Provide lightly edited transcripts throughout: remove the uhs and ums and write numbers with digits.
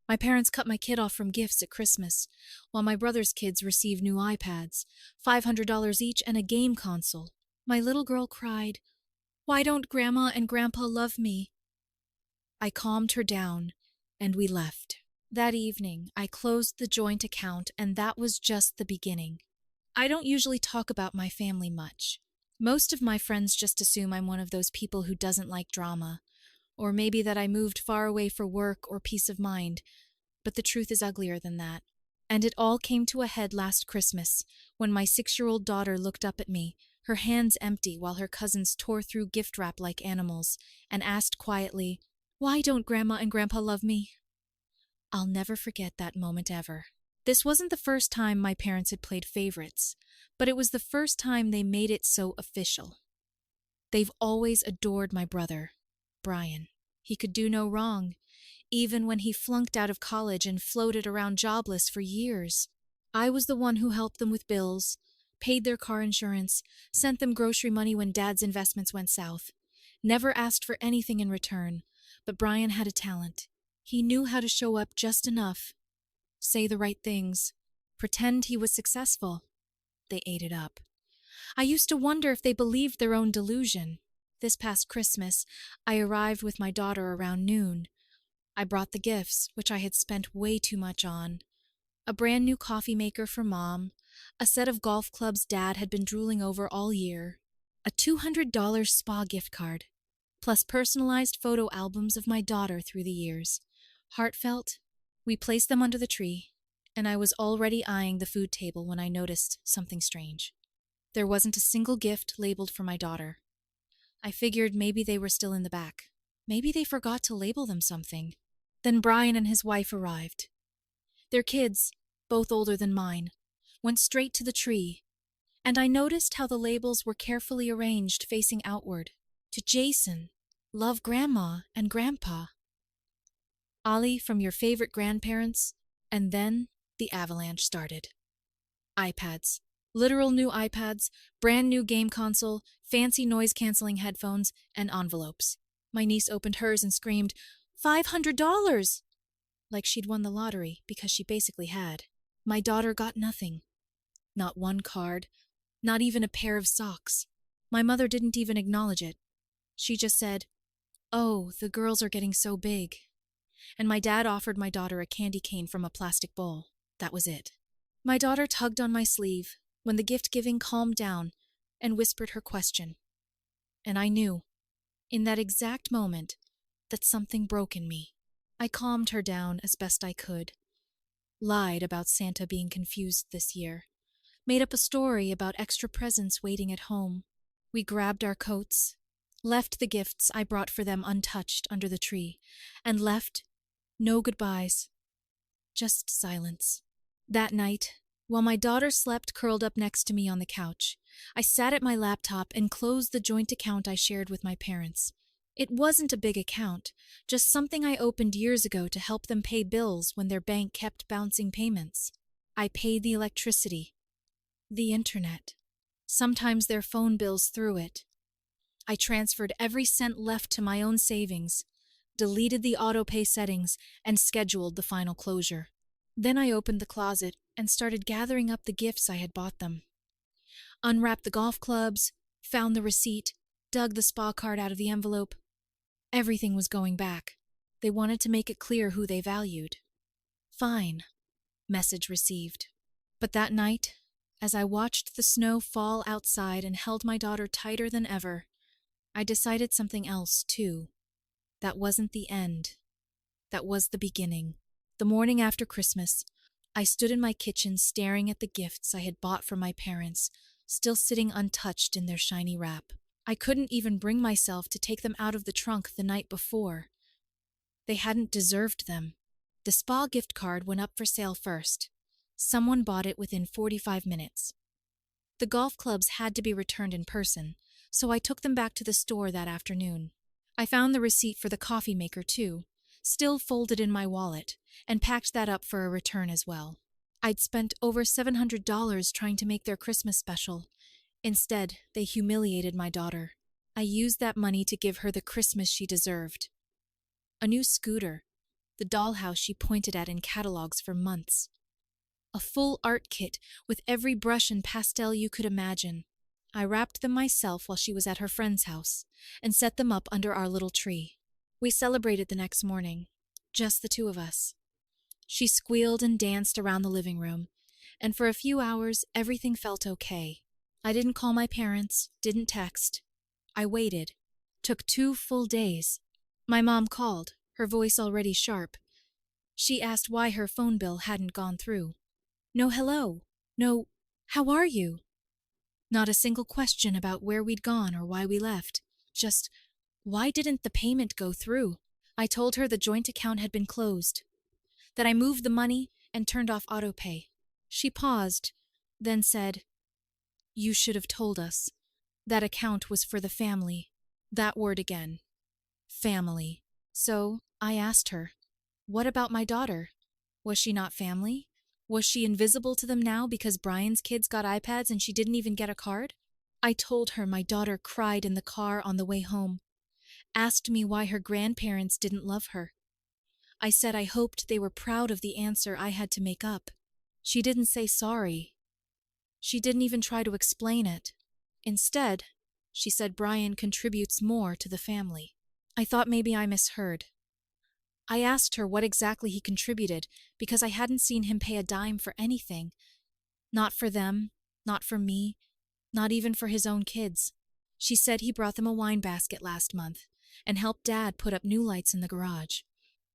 My parents cut my kid off from gifts at Christmas, while my brother's kids received new iPads, $500 each, and a game console. My little girl cried, "Why don't Grandma and Grandpa love me?" I calmed her down, and we left. That evening, I closed the joint account, and that was just the beginning. I don't usually talk about my family much. Most of my friends just assume I'm one of those people who doesn't like drama, or maybe that I moved far away for work or peace of mind, but the truth is uglier than that. And it all came to a head last Christmas, when my 6-year-old daughter looked up at me, her hands empty while her cousins tore through gift wrap like animals, and asked quietly, "Why don't Grandma and Grandpa love me?" I'll never forget that moment ever. This wasn't the first time my parents had played favorites, but it was the first time they made it so official. They've always adored my brother, Brian. He could do no wrong, even when he flunked out of college and floated around jobless for years. I was the one who helped them with bills, paid their car insurance, sent them grocery money when Dad's investments went south. Never asked for anything in return, but Brian had a talent. He knew how to show up just enough, say the right things, pretend he was successful. They ate it up. I used to wonder if they believed their own delusion. This past Christmas, I arrived with my daughter around noon. I brought the gifts, which I had spent way too much on. A brand new coffee maker for Mom, a set of golf clubs Dad had been drooling over all year, a $200 spa gift card, plus personalized photo albums of my daughter through the years. Heartfelt, we placed them under the tree, and I was already eyeing the food table when I noticed something strange. There wasn't a single gift labeled for my daughter. I figured maybe they were still in the back. Maybe they forgot to label them something. Then Brian and his wife arrived. Their kids, both older than mine, went straight to the tree, and I noticed how the labels were carefully arranged facing outward. To Jason, love Grandma and Grandpa. Ollie, from your favorite grandparents, and then the avalanche started. iPads. Literal new iPads, brand new game console, fancy noise-canceling headphones, and envelopes. My niece opened hers and screamed, $500! Like she'd won the lottery, because she basically had. My daughter got nothing. Not one card, not even a pair of socks. My mother didn't even acknowledge it. She just said, "Oh, the girls are getting so big." And my dad offered my daughter a candy cane from a plastic bowl. That was it. My daughter tugged on my sleeve when the gift-giving calmed down and whispered her question. And I knew, in that exact moment, that something broke in me. I calmed her down as best I could, lied about Santa being confused this year, made up a story about extra presents waiting at home. We grabbed our coats, left the gifts I brought for them untouched under the tree, and left no goodbyes, just silence. That night, while my daughter slept curled up next to me on the couch, I sat at my laptop and closed the joint account I shared with my parents. It wasn't a big account, just something I opened years ago to help them pay bills when their bank kept bouncing payments. I paid the electricity, the internet, sometimes their phone bills through it. I transferred every cent left to my own savings, deleted the autopay settings, and scheduled the final closure. Then I opened the closet and started gathering up the gifts I had bought them. Unwrapped the golf clubs, found the receipt, dug the spa card out of the envelope. Everything was going back. They wanted to make it clear who they valued. Fine. Message received. But that night, as I watched the snow fall outside and held my daughter tighter than ever, I decided something else, too. That wasn't the end. That was the beginning. The morning after Christmas, I stood in my kitchen staring at the gifts I had bought for my parents, still sitting untouched in their shiny wrap. I couldn't even bring myself to take them out of the trunk the night before. They hadn't deserved them. The spa gift card went up for sale first. Someone bought it within 45 minutes. The golf clubs had to be returned in person, so I took them back to the store that afternoon. I found the receipt for the coffee maker, too, still folded in my wallet, and packed that up for a return as well. I'd spent over $700 trying to make their Christmas special. Instead, they humiliated my daughter. I used that money to give her the Christmas she deserved. A new scooter, the dollhouse she pointed at in catalogs for months. A full art kit with every brush and pastel you could imagine. I wrapped them myself while she was at her friend's house and set them up under our little tree. We celebrated the next morning, just the two of us. She squealed and danced around the living room, and for a few hours everything felt okay. I didn't call my parents, didn't text. I waited. Took 2 full days. My mom called, her voice already sharp. She asked why her phone bill hadn't gone through. No hello. No, how are you? Not a single question about where we'd gone or why we left. Just, why didn't the payment go through? I told her the joint account had been closed, that I moved the money and turned off autopay. She paused, then said, "You should have told us. That account was for the family." That word again. Family. So I asked her, what about my daughter? Was she not family? Was she invisible to them now because Brian's kids got iPads and she didn't even get a card? I told her my daughter cried in the car on the way home, asked me why her grandparents didn't love her. I said I hoped they were proud of the answer I had to make up. She didn't say sorry. She didn't even try to explain it. Instead, she said Brian contributes more to the family. I thought maybe I misheard. I asked her what exactly he contributed because I hadn't seen him pay a dime for anything. Not for them, not for me, not even for his own kids. She said he brought them a wine basket last month and helped Dad put up new lights in the garage,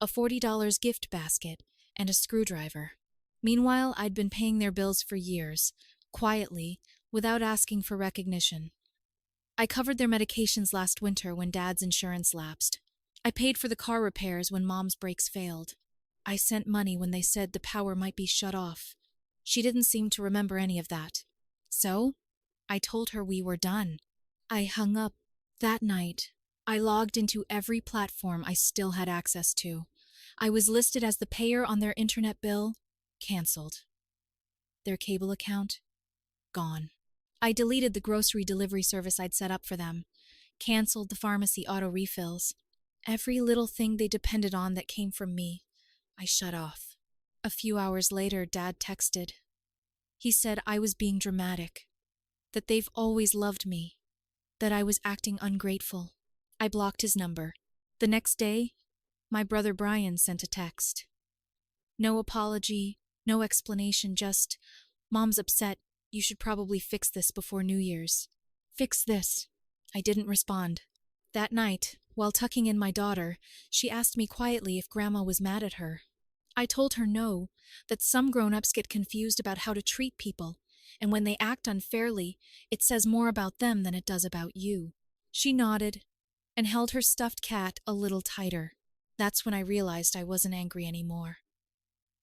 a $40 gift basket, and a screwdriver. Meanwhile, I'd been paying their bills for years, quietly, without asking for recognition. I covered their medications last winter when Dad's insurance lapsed. I paid for the car repairs when Mom's brakes failed. I sent money when they said the power might be shut off. She didn't seem to remember any of that. So, I told her we were done. I hung up. That night, I logged into every platform I still had access to. I was listed as the payer on their internet bill, canceled. Their cable account, gone. I deleted the grocery delivery service I'd set up for them, canceled the pharmacy auto refills. Every little thing they depended on that came from me, I shut off. A few hours later, Dad texted. He said I was being dramatic, that they've always loved me, that I was acting ungrateful. I blocked his number. The next day, my brother Brian sent a text. No apology, no explanation, just, "Mom's upset. You should probably fix this before New Year's." Fix this. I didn't respond. That night, while tucking in my daughter, she asked me quietly if Grandma was mad at her. I told her no, that some grown-ups get confused about how to treat people, and when they act unfairly, it says more about them than it does about you. She nodded and held her stuffed cat a little tighter. That's when I realized I wasn't angry anymore.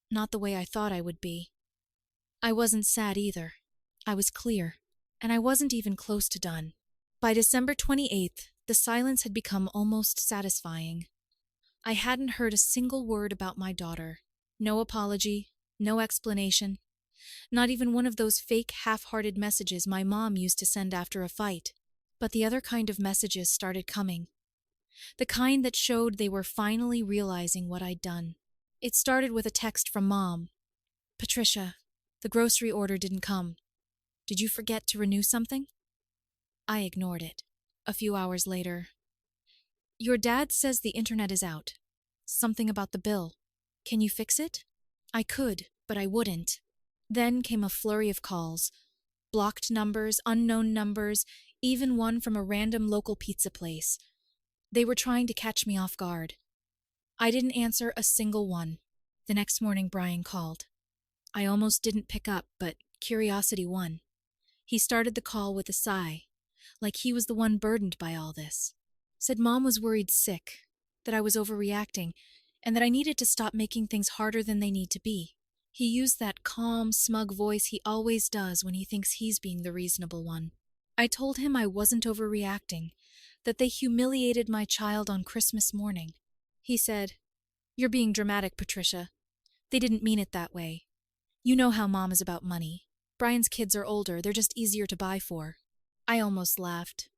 Not the way I thought I would be. I wasn't sad either. I was clear, and I wasn't even close to done. By December 28th, the silence had become almost satisfying. I hadn't heard a single word about my daughter. No apology, no explanation. Not even one of those fake, half-hearted messages my mom used to send after a fight. But the other kind of messages started coming. The kind that showed they were finally realizing what I'd done. It started with a text from Mom. "Patricia, the grocery order didn't come. Did you forget to renew something?" I ignored it. A few hours later, "Your dad says the internet is out. Something about the bill. Can you fix it?" I could, but I wouldn't. Then came a flurry of calls. Blocked numbers, unknown numbers, even one from a random local pizza place. They were trying to catch me off guard. I didn't answer a single one. The next morning, Brian called. I almost didn't pick up, but curiosity won. He started the call with a sigh, like he was the one burdened by all this. Said Mom was worried sick, that I was overreacting, and that I needed to stop making things harder than they need to be. He used that calm, smug voice he always does when he thinks he's being the reasonable one. I told him I wasn't overreacting, that they humiliated my child on Christmas morning. He said, "You're being dramatic, Patricia. They didn't mean it that way. You know how Mom is about money. Brian's kids are older, they're just easier to buy for." I almost laughed.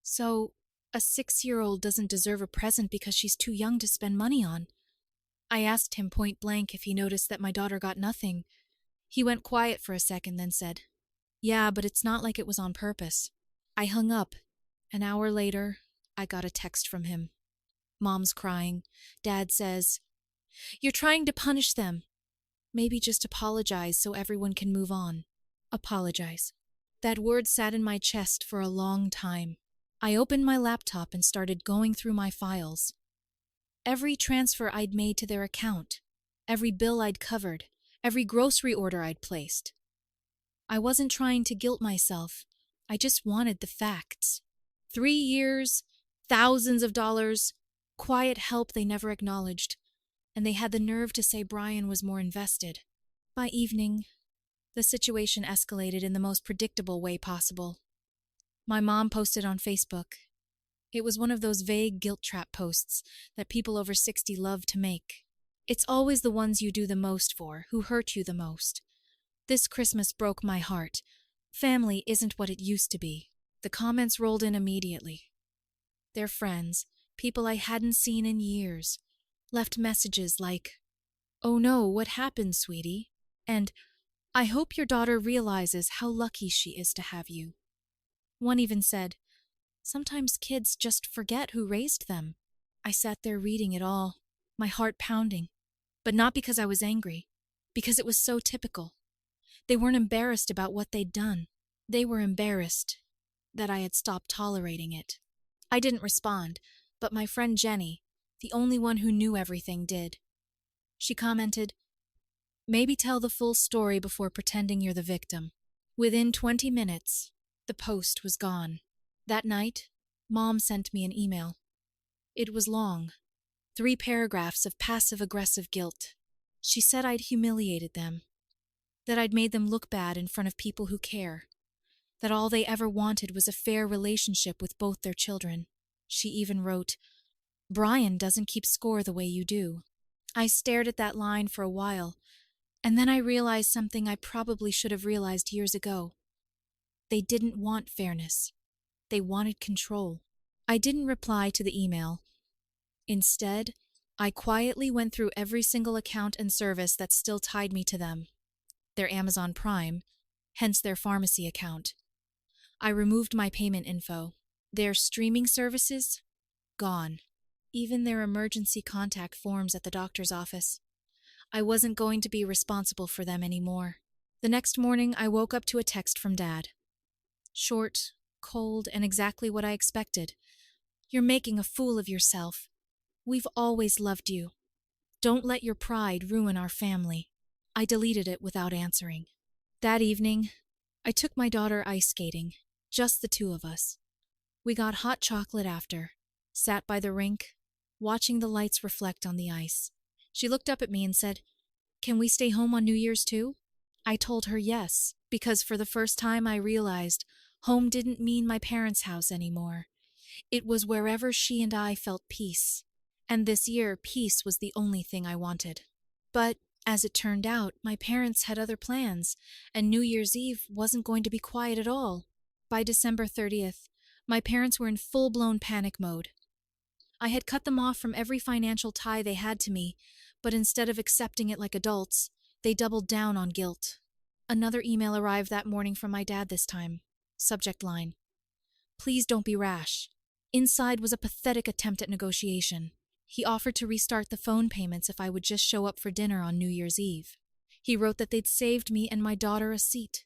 So, a 6-year-old doesn't deserve a present because she's too young to spend money on. I asked him point blank if he noticed that my daughter got nothing. He went quiet for a second, then said, "Yeah, but it's not like it was on purpose." I hung up. An hour later, I got a text from him. Mom's crying. Dad says, "You're trying to punish them. Maybe just apologize so everyone can move on." Apologize. That word sat in my chest for a long time. I opened my laptop and started going through my files. Every transfer I'd made to their account, every bill I'd covered, every grocery order I'd placed. I wasn't trying to guilt myself. I just wanted the facts. 3 years, thousands of dollars, quiet help they never acknowledged, and they had the nerve to say Brian was more invested. By evening, the situation escalated in the most predictable way possible. My mom posted on Facebook. It was one of those vague guilt trap posts that people over 60 love to make. It's always the ones you do the most for, who hurt you the most. This Christmas broke my heart. Family isn't what it used to be. The comments rolled in immediately. Their friends, people I hadn't seen in years, left messages like, "Oh no, what happened, sweetie?" And, "I hope your daughter realizes how lucky she is to have you." One even said, "Sometimes kids just forget who raised them." I sat there reading it all, my heart pounding, but not because I was angry, because it was so typical. They weren't embarrassed about what they'd done. They were embarrassed that I had stopped tolerating it. I didn't respond, but my friend Jenny, the only one who knew everything, did. She commented, "Maybe tell the full story before pretending you're the victim." Within 20 minutes, the post was gone. That night, Mom sent me an email. It was long, 3 paragraphs of passive-aggressive guilt. She said I'd humiliated them, that I'd made them look bad in front of people who care, that all they ever wanted was a fair relationship with both their children. She even wrote, "Brian doesn't keep score the way you do." I stared at that line for a while, and then I realized something I probably should have realized years ago. They didn't want fairness. They wanted control. I didn't reply to the email. Instead, I quietly went through every single account and service that still tied me to them. Their Amazon Prime, hence their pharmacy account. I removed my payment info. Their streaming services? Gone. Even their emergency contact forms at the doctor's office. I wasn't going to be responsible for them anymore. The next morning, I woke up to a text from Dad. Short, cold, and exactly what I expected. "You're making a fool of yourself. We've always loved you. Don't let your pride ruin our family." I deleted it without answering. That evening, I took my daughter ice skating, just the 2 of us. We got hot chocolate after, sat by the rink, watching the lights reflect on the ice. She looked up at me and said, "Can we stay home on New Year's too?" I told her yes, because for the first time I realized home didn't mean my parents' house anymore. It was wherever she and I felt peace. And this year, peace was the only thing I wanted. But, as it turned out, my parents had other plans, and New Year's Eve wasn't going to be quiet at all. By December 30th, my parents were in full-blown panic mode. I had cut them off from every financial tie they had to me, but instead of accepting it like adults, they doubled down on guilt. Another email arrived that morning from my dad this time. Subject line, "Please don't be rash." Inside was a pathetic attempt at negotiation. He offered to restart the phone payments if I would just show up for dinner on New Year's Eve. He wrote that they'd saved me and my daughter a seat,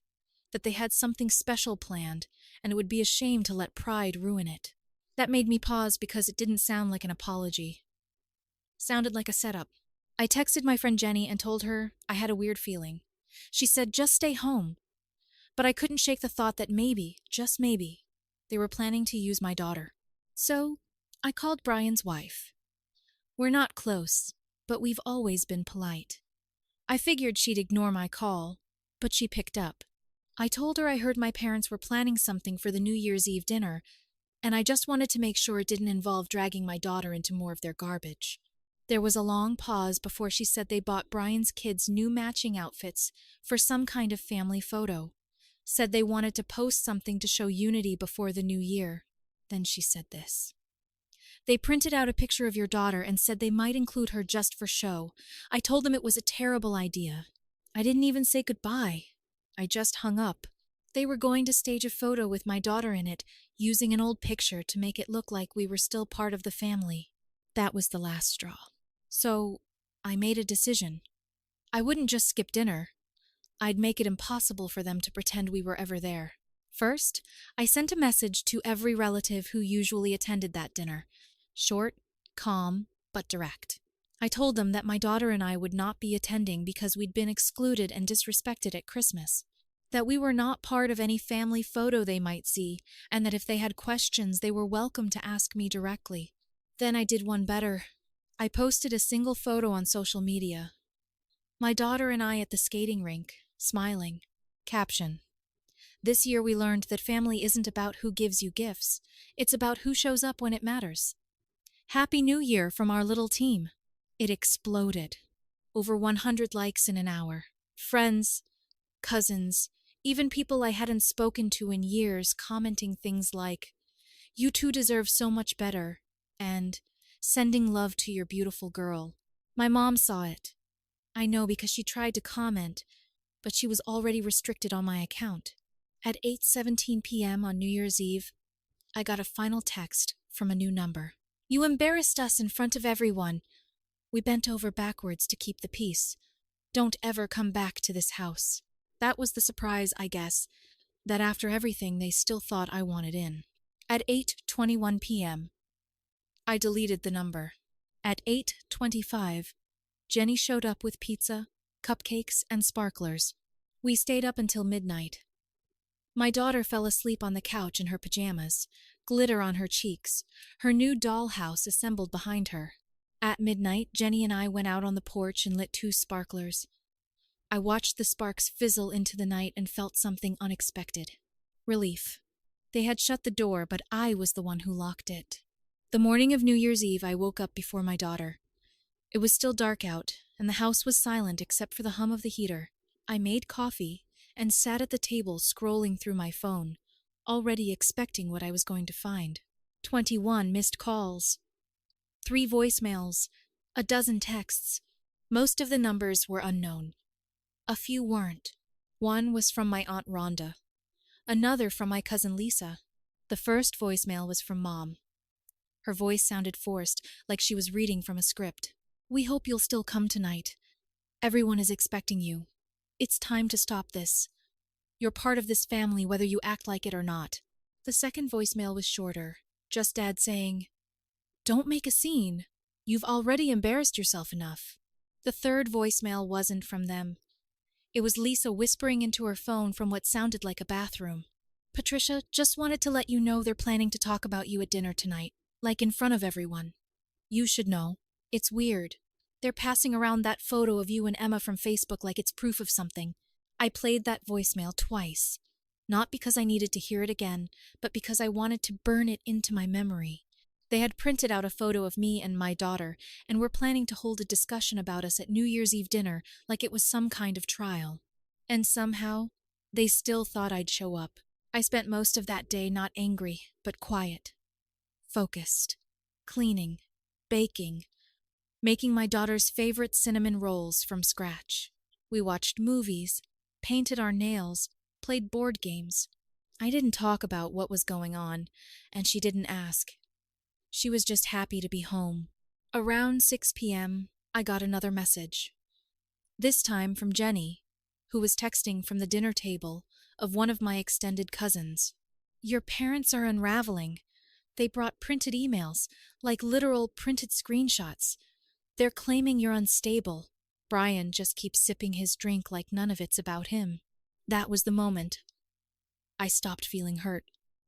that they had something special planned, and it would be a shame to let pride ruin it. That made me pause because it didn't sound like an apology. Sounded like a setup. I texted my friend Jenny and told her I had a weird feeling. She said, "Just stay home." But I couldn't shake the thought that maybe, just maybe, they were planning to use my daughter. So, I called Brian's wife. We're not close, but we've always been polite. I figured she'd ignore my call, but she picked up. I told her I heard my parents were planning something for the New Year's Eve dinner, and I just wanted to make sure it didn't involve dragging my daughter into more of their garbage. There was a long pause before she said they bought Brian's kids new matching outfits for some kind of family photo. Said they wanted to post something to show unity before the new year. Then she said this. They printed out a picture of your daughter and said they might include her just for show. I told them it was a terrible idea. I didn't even say goodbye. I just hung up. They were going to stage a photo with my daughter in it, using an old picture to make it look like we were still part of the family. That was the last straw. So, I made a decision. I wouldn't just skip dinner. I'd make it impossible for them to pretend we were ever there. First, I sent a message to every relative who usually attended that dinner. Short, calm, but direct. I told them that my daughter and I would not be attending because we'd been excluded and disrespected at Christmas. That we were not part of any family photo they might see, and that if they had questions, they were welcome to ask me directly. Then I did one better. I posted a single photo on social media. My daughter and I at the skating rink, smiling. Caption: This year we learned that family isn't about who gives you gifts. It's about who shows up when it matters. Happy New Year from our little team. It exploded. Over 100 likes in an hour. Friends, cousins, even people I hadn't spoken to in years commenting things like, "You two deserve so much better," and "Sending love to your beautiful girl." My mom saw it. I know because she tried to comment, but she was already restricted on my account. At 8:17 p.m. on New Year's Eve, I got a final text from a new number. "You embarrassed us in front of everyone. We bent over backwards to keep the peace. Don't ever come back to this house." That was the surprise, I guess, that after everything they still thought I wanted in. At 8:21 p.m., I deleted the number. At 8:25, Jenny showed up with pizza, cupcakes, and sparklers. We stayed up until midnight. My daughter fell asleep on the couch in her pajamas, glitter on her cheeks, her new dollhouse assembled behind her. At midnight, Jenny and I went out on the porch and lit 2 sparklers. I watched the sparks fizzle into the night and felt something unexpected. Relief. They had shut the door, but I was the one who locked it. The morning of New Year's Eve, I woke up before my daughter. It was still dark out, and the house was silent except for the hum of the heater. I made coffee and sat at the table scrolling through my phone, already expecting what I was going to find. 21 missed calls. 3 voicemails. A dozen texts. Most of the numbers were unknown. A few weren't. One was from my Aunt Rhonda. Another from my cousin Lisa. The first voicemail was from Mom. Her voice sounded forced, like she was reading from a script. "We hope you'll still come tonight. Everyone is expecting you. It's time to stop this. You're part of this family whether you act like it or not." The second voicemail was shorter, just Dad saying, "Don't make a scene. You've already embarrassed yourself enough." The third voicemail wasn't from them. It was Lisa whispering into her phone from what sounded like a bathroom. "Patricia, just wanted to let you know they're planning to talk about you at dinner tonight, like in front of everyone. You should know. It's weird. They're passing around that photo of you and Emma from Facebook like it's proof of something." I played that voicemail twice, not because I needed to hear it again, but because I wanted to burn it into my memory. They had printed out a photo of me and my daughter, and were planning to hold a discussion about us at New Year's Eve dinner like it was some kind of trial. And somehow, they still thought I'd show up. I spent most of that day not angry, but quiet. Focused. Cleaning. Baking. Making my daughter's favorite cinnamon rolls from scratch. We watched movies, painted our nails, played board games. I didn't talk about what was going on, and she didn't ask. She was just happy to be home. Around 6 p.m., I got another message. This time from Jenny, who was texting from the dinner table of one of my extended cousins. "Your parents are unraveling. They brought printed emails, like literal printed screenshots. They're claiming you're unstable. Brian just keeps sipping his drink like none of it's about him." That was the moment I stopped feeling hurt.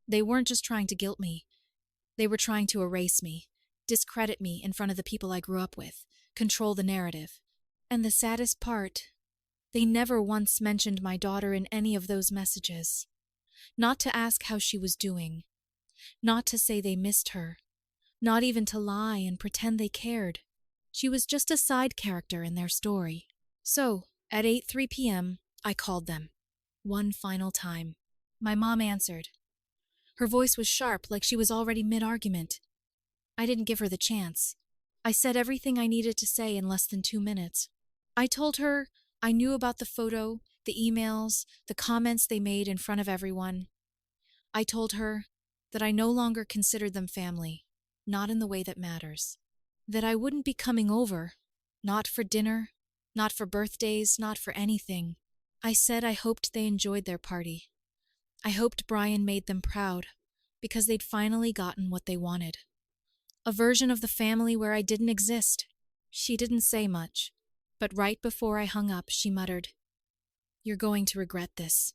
They weren't just trying to guilt me. They were trying to erase me, discredit me in front of the people I grew up with, control the narrative. And the saddest part, they never once mentioned my daughter in any of those messages. Not to ask how she was doing. Not to say they missed her. Not even to lie and pretend they cared. She was just a side character in their story. So, at 8:03 p.m., I called them. One final time. My mom answered. Her voice was sharp, like she was already mid-argument. I didn't give her the chance. I said everything I needed to say in less than 2 minutes. I told her I knew about the photo, the emails, the comments they made in front of everyone. I told her that I no longer considered them family, not in the way that matters. That I wouldn't be coming over, not for dinner, not for birthdays, not for anything. I said I hoped they enjoyed their party. I hoped Brian made them proud, because they'd finally gotten what they wanted. A version of the family where I didn't exist. She didn't say much, but right before I hung up, she muttered, "You're going to regret this.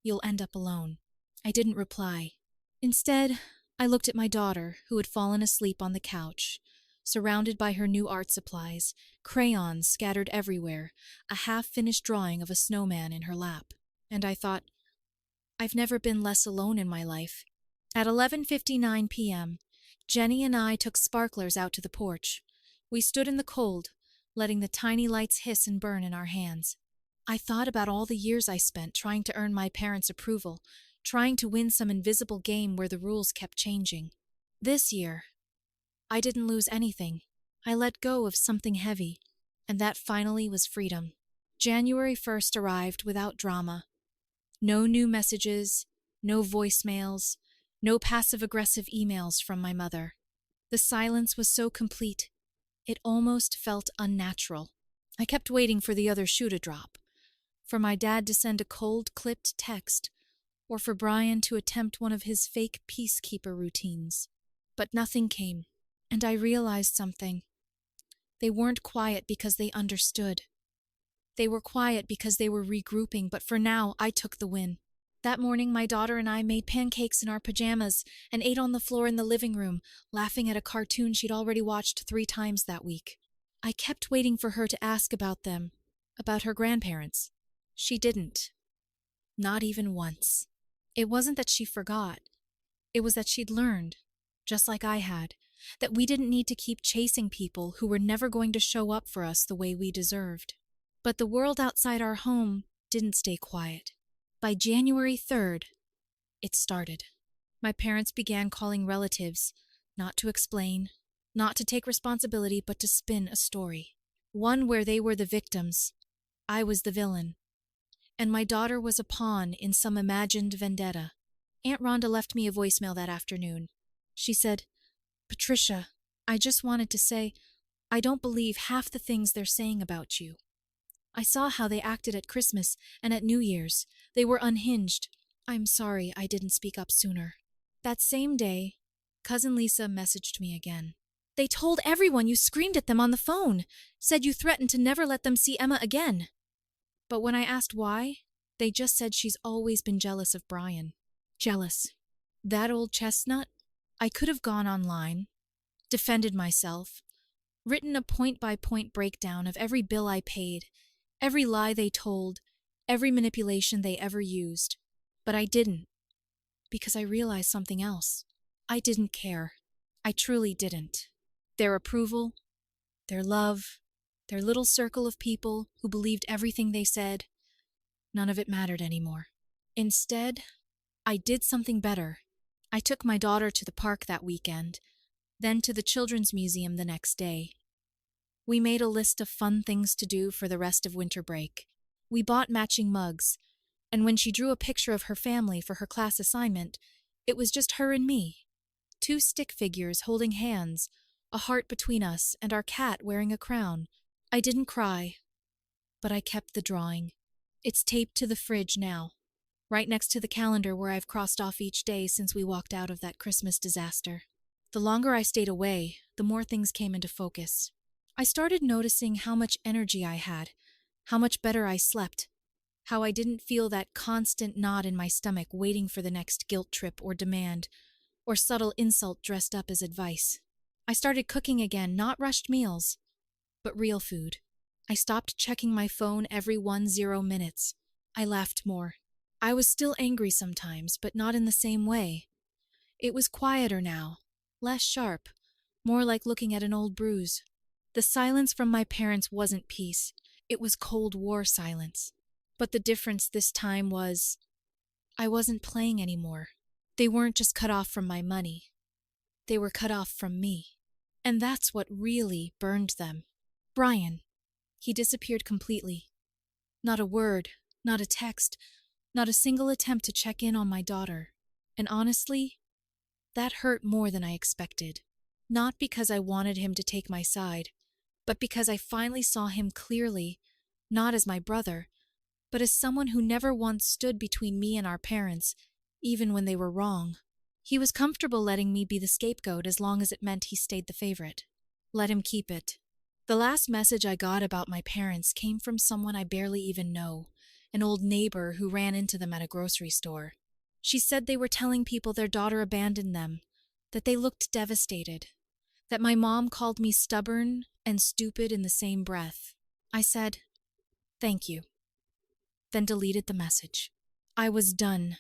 You'll end up alone." I didn't reply. Instead, I looked at my daughter, who had fallen asleep on the couch, surrounded by her new art supplies, crayons scattered everywhere, a half-finished drawing of a snowman in her lap. And I thought, I've never been less alone in my life. At 11:59 p.m., Jenny and I took sparklers out to the porch. We stood in the cold, letting the tiny lights hiss and burn in our hands. I thought about all the years I spent trying to earn my parents' approval, trying to win some invisible game where the rules kept changing. This year, I didn't lose anything. I let go of something heavy, and that finally was freedom. January 1st arrived without drama. No new messages, no voicemails, no passive-aggressive emails from my mother. The silence was so complete, it almost felt unnatural. I kept waiting for the other shoe to drop, for my dad to send a cold, clipped text, or for Brian to attempt one of his fake peacekeeper routines. But nothing came, and I realized something. They weren't quiet because they understood. They were quiet because they were regrouping, but for now, I took the win. That morning, my daughter and I made pancakes in our pajamas and ate on the floor in the living room, laughing at a cartoon she'd already watched 3 times that week. I kept waiting for her to ask about them, about her grandparents. She didn't. Not even once. It wasn't that she forgot. It was that she'd learned, just like I had, that we didn't need to keep chasing people who were never going to show up for us the way we deserved. But the world outside our home didn't stay quiet. By January 3rd, it started. My parents began calling relatives, not to explain, not to take responsibility, but to spin a story. One where they were the victims, I was the villain, and my daughter was a pawn in some imagined vendetta. Aunt Rhonda left me a voicemail that afternoon. She said, "Patricia, I just wanted to say, I don't believe half the things they're saying about you. I saw how they acted at Christmas and at New Year's. They were unhinged. I'm sorry I didn't speak up sooner." That same day, Cousin Lisa messaged me again. "They told everyone you screamed at them on the phone, said you threatened to never let them see Emma again." But when I asked why, they just said she's always been jealous of Brian. Jealous. That old chestnut? I could have gone online, defended myself, written a point-by-point breakdown of every bill I paid, every lie they told, every manipulation they ever used. But I didn't, because I realized something else. I didn't care. I truly didn't. Their approval, their love, their little circle of people who believed everything they said, none of it mattered anymore. Instead, I did something better. I took my daughter to the park that weekend, then to the Children's Museum the next day. We made a list of fun things to do for the rest of winter break. We bought matching mugs, and when she drew a picture of her family for her class assignment, it was just her and me. 2 stick figures holding hands, a heart between us, and our cat wearing a crown. I didn't cry, but I kept the drawing. It's taped to the fridge now, right next to the calendar where I've crossed off each day since we walked out of that Christmas disaster. The longer I stayed away, the more things came into focus. I started noticing how much energy I had, how much better I slept, how I didn't feel that constant knot in my stomach waiting for the next guilt trip or demand, or subtle insult dressed up as advice. I started cooking again, not rushed meals, but real food. I stopped checking my phone every 10 minutes. I laughed more. I was still angry sometimes, but not in the same way. It was quieter now, less sharp, more like looking at an old bruise. The silence from my parents wasn't peace. It was Cold War silence. But the difference this time was, I wasn't playing anymore. They weren't just cut off from my money. They were cut off from me. And that's what really burned them. Brian. He disappeared completely. Not a word, not a text, not a single attempt to check in on my daughter. And honestly, that hurt more than I expected. Not because I wanted him to take my side, but because I finally saw him clearly, not as my brother, but as someone who never once stood between me and our parents, even when they were wrong. He was comfortable letting me be the scapegoat as long as it meant he stayed the favorite. Let him keep it. The last message I got about my parents came from someone I barely even know, an old neighbor who ran into them at a grocery store. She said they were telling people their daughter abandoned them, that they looked devastated, that my mom called me stubborn and stupid in the same breath. I said, "Thank you," then deleted the message. I was done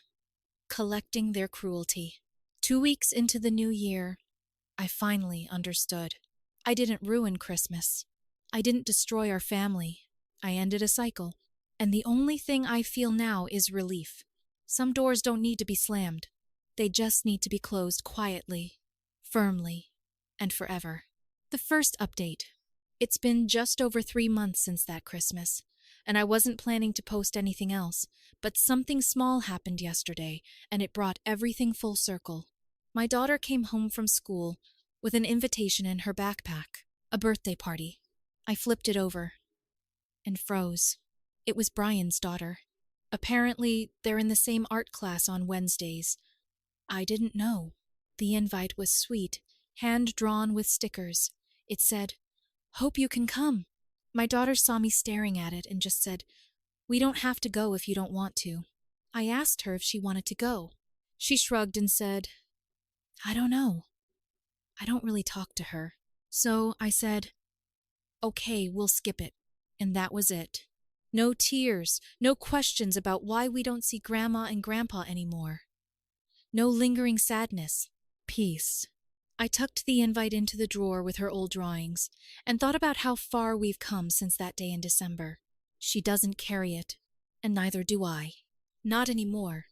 collecting their cruelty. 2 weeks into the new year, I finally understood. I didn't ruin Christmas. I didn't destroy our family. I ended a cycle. And the only thing I feel now is relief. Some doors don't need to be slammed. They just need to be closed quietly, firmly, and forever. The first update. It's been just over 3 months since that Christmas, and I wasn't planning to post anything else, but something small happened yesterday, and it brought everything full circle. My daughter came home from school with an invitation in her backpack, a birthday party. I flipped it over and froze. It was Brian's daughter. Apparently, they're in the same art class on Wednesdays. I didn't know. The invite was sweet, hand-drawn with stickers. It said, "Hope you can come." My daughter saw me staring at it and just said, "We don't have to go if you don't want to." I asked her if she wanted to go. She shrugged and said, "I don't know. I don't really talk to her." So I said, "Okay, we'll skip it." And that was it. No tears, no questions about why we don't see Grandma and Grandpa anymore. No lingering sadness. Peace. I tucked the invite into the drawer with her old drawings and thought about how far we've come since that day in December. She doesn't carry it, and neither do I. Not anymore.